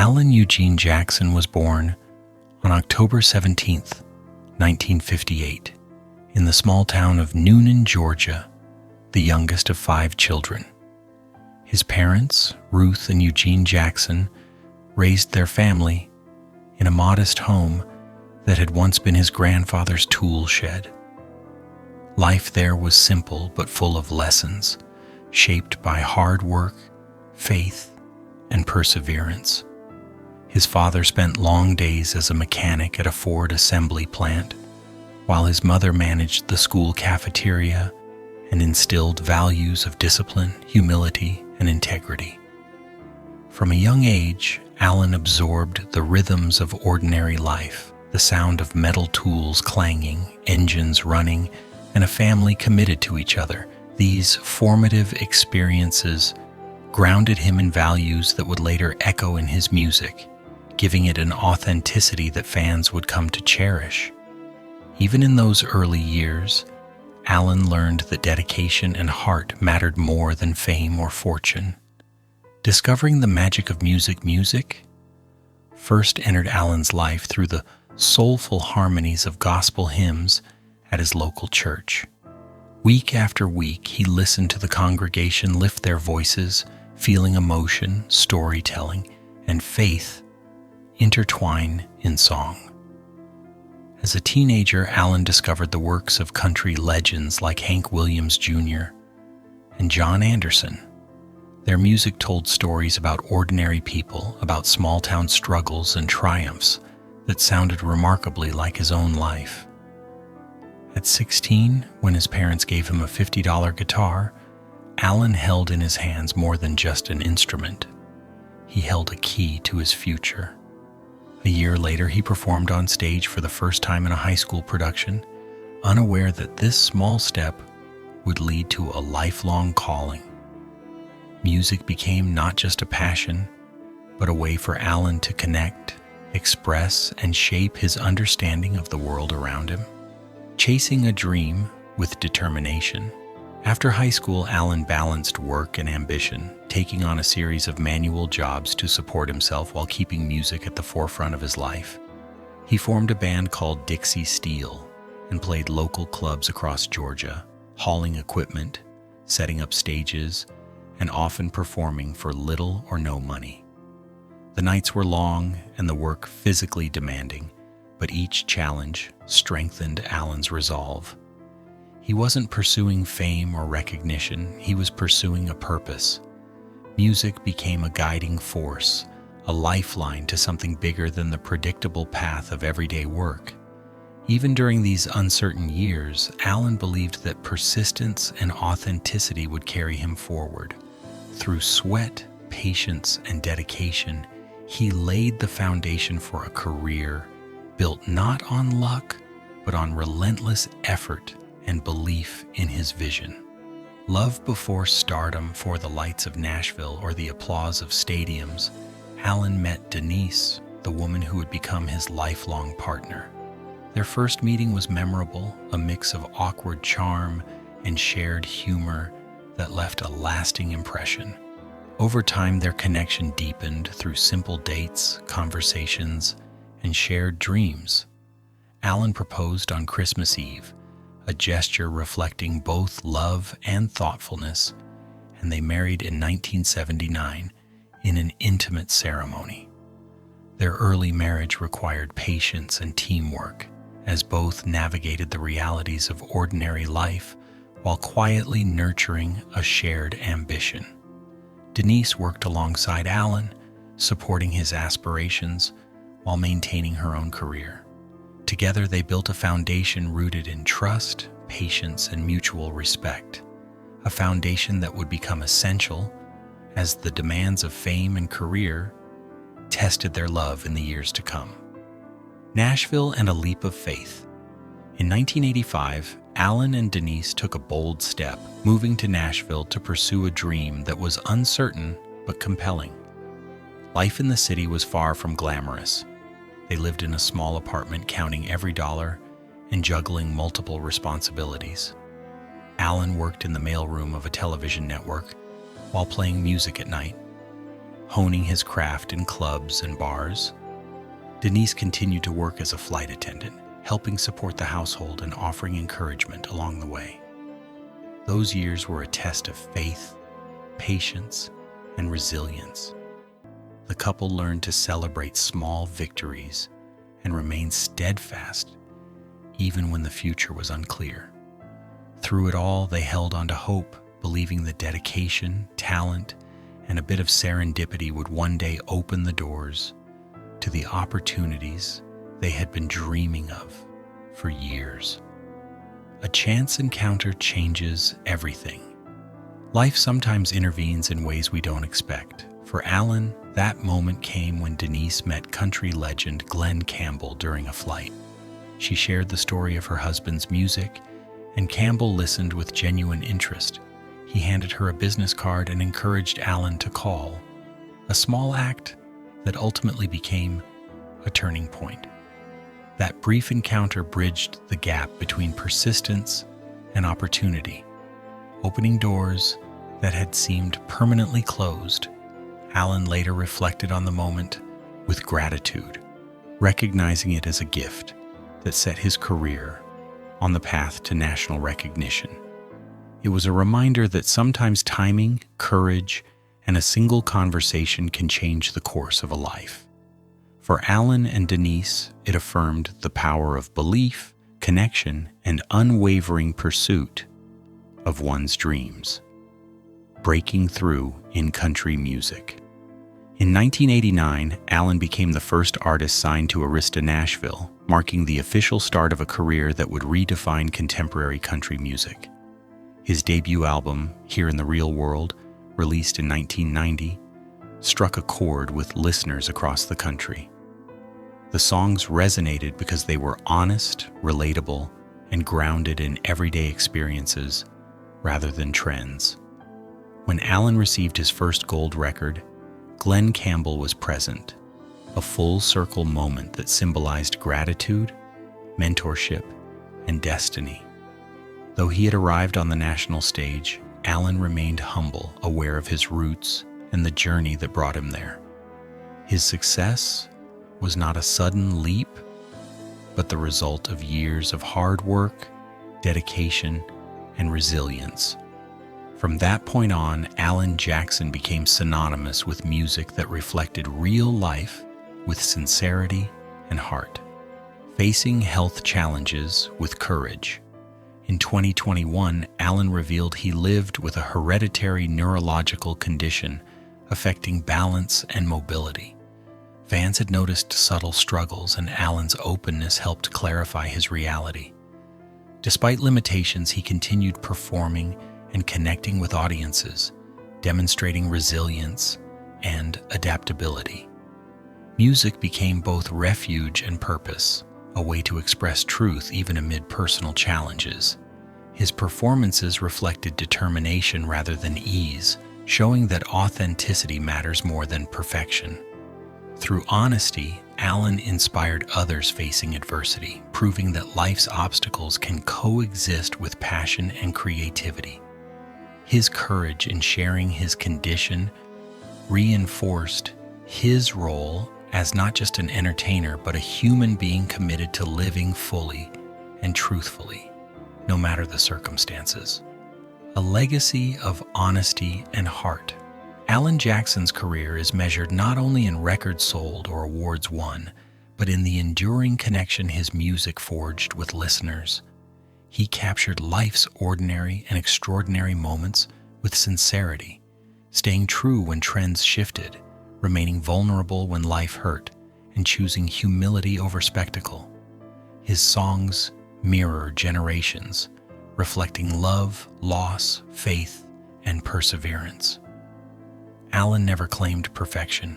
Alan Eugene Jackson was born on October 17th, 1958, in the small town of Newnan, Georgia, the youngest of 5 children. His parents, Ruth and Eugene Jackson, raised their family in a modest home that had once been his grandfather's tool shed. Life there was simple but full of lessons, shaped by hard work, faith, and perseverance. His father spent long days as a mechanic at a Ford assembly plant, while his mother managed the school cafeteria and instilled values of discipline, humility, and integrity. From a young age, Alan absorbed the rhythms of ordinary life, the sound of metal tools clanging, engines running, and a family committed to each other. These formative experiences grounded him in values that would later echo in his music, giving it an authenticity that fans would come to cherish. Even in those early years, Alan learned that dedication and heart mattered more than fame or fortune. Discovering the magic of music first entered Alan's life through the soulful harmonies of gospel hymns at his local church. Week after week, he listened to the congregation lift their voices, feeling emotion, storytelling, and faith intertwine in song. As a teenager, Alan discovered the works of country legends like Hank Williams Jr. and John Anderson. Their music told stories about ordinary people, about small-town struggles and triumphs that sounded remarkably like his own life. At 16, when his parents gave him a $50 guitar, Alan held in his hands more than just an instrument. He held a key to his future. A year later, he performed on stage for the first time in a high school production, unaware that this small step would lead to a lifelong calling. Music became not just a passion, but a way for Alan to connect, express, and shape his understanding of the world around him. Chasing a dream with determination. After high school, Alan balanced work and ambition, taking on a series of manual jobs to support himself while keeping music at the forefront of his life. He formed a band called Dixie Steel and played local clubs across Georgia, hauling equipment, setting up stages, and often performing for little or no money. The nights were long and the work physically demanding, but each challenge strengthened Alan's resolve. He wasn't pursuing fame or recognition, he was pursuing a purpose. Music became a guiding force, a lifeline to something bigger than the predictable path of everyday work. Even during these uncertain years, Alan believed that persistence and authenticity would carry him forward. Through sweat, patience, and dedication, he laid the foundation for a career built not on luck, but on relentless effort and belief in his vision. Love before stardom, for the lights of Nashville or the applause of stadiums, Alan met Denise, the woman who would become his lifelong partner. Their first meeting was memorable, a mix of awkward charm and shared humor that left a lasting impression. Over time, their connection deepened through simple dates, conversations, and shared dreams. Alan proposed on Christmas Eve, a gesture reflecting both love and thoughtfulness, and they married in 1979 in an intimate ceremony. Their early marriage required patience and teamwork, as both navigated the realities of ordinary life while quietly nurturing a shared ambition. Denise worked alongside Alan, supporting his aspirations while maintaining her own career. Together, they built a foundation rooted in trust, patience, and mutual respect, a foundation that would become essential as the demands of fame and career tested their love in the years to come. Nashville and a leap of faith. In 1985, Alan and Denise took a bold step, moving to Nashville to pursue a dream that was uncertain but compelling. Life in the city was far from glamorous. They lived in a small apartment, counting every dollar and juggling multiple responsibilities. Alan worked in the mailroom of a television network while playing music at night. honing his craft in clubs and bars. Denise continued to work as a flight attendant, helping support the household and offering encouragement along the way. Those years were a test of faith, patience, and resilience. The couple learned to celebrate small victories and remain steadfast even when the future was unclear. Through it all, they held on to hope, believing that dedication, talent, and a bit of serendipity would one day open the doors to the opportunities they had been dreaming of for years. A chance encounter changes everything. Life sometimes intervenes in ways we don't expect. For Alan, that moment came when Denise met country legend Glen Campbell during a flight. She shared the story of her husband's music, and Campbell listened with genuine interest. He handed her a business card and encouraged Alan to call, a small act that ultimately became a turning point. That brief encounter bridged the gap between persistence and opportunity, opening doors that had seemed permanently closed. Alan later reflected on the moment with gratitude, recognizing it as a gift that set his career on the path to national recognition. It was a reminder that sometimes timing, courage, and a single conversation can change the course of a life. For Alan and Denise, it affirmed the power of belief, connection, and unwavering pursuit of one's dreams. Breaking through in country music. In 1989, Alan became the first artist signed to Arista Nashville, marking the official start of a career that would redefine contemporary country music. His debut album, Here in the Real World, released in 1990, struck a chord with listeners across the country. The songs resonated because they were honest, relatable, and grounded in everyday experiences rather than trends. When Alan received his first gold record, Glen Campbell was present, a full-circle moment that symbolized gratitude, mentorship, and destiny. Though he had arrived on the national stage, Alan remained humble, aware of his roots and the journey that brought him there. His success was not a sudden leap, but the result of years of hard work, dedication, and resilience. From that point on, Alan Jackson became synonymous with music that reflected real life with sincerity and heart, facing health challenges with courage. In 2021, Alan revealed he lived with a hereditary neurological condition affecting balance and mobility. Fans had noticed subtle struggles, and Alan's openness helped clarify his reality. Despite limitations, he continued performing and connecting with audiences, demonstrating resilience and adaptability. Music became both refuge and purpose, a way to express truth even amid personal challenges. His performances reflected determination rather than ease, showing that authenticity matters more than perfection. Through honesty, Alan inspired others facing adversity, proving that life's obstacles can coexist with passion and creativity. His courage in sharing his condition reinforced his role as not just an entertainer, but a human being committed to living fully and truthfully, no matter the circumstances. A legacy of honesty and heart. Alan Jackson's career is measured not only in records sold or awards won, but in the enduring connection his music forged with listeners. He captured life's ordinary and extraordinary moments with sincerity, staying true when trends shifted, remaining vulnerable when life hurt, and choosing humility over spectacle. His songs mirror generations, reflecting love, loss, faith, and perseverance. Alan never claimed perfection.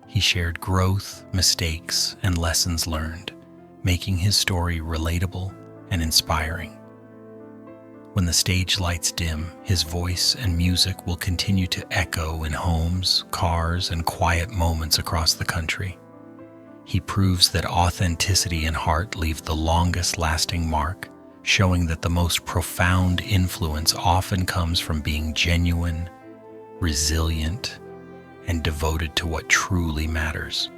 He shared growth, mistakes, and lessons learned, making his story relatable and inspiring. When the stage lights dim, his voice and music will continue to echo in homes, cars, and quiet moments across the country. He proves that authenticity and heart leave the longest lasting mark, showing that the most profound influence often comes from being genuine, resilient, and devoted to what truly matters.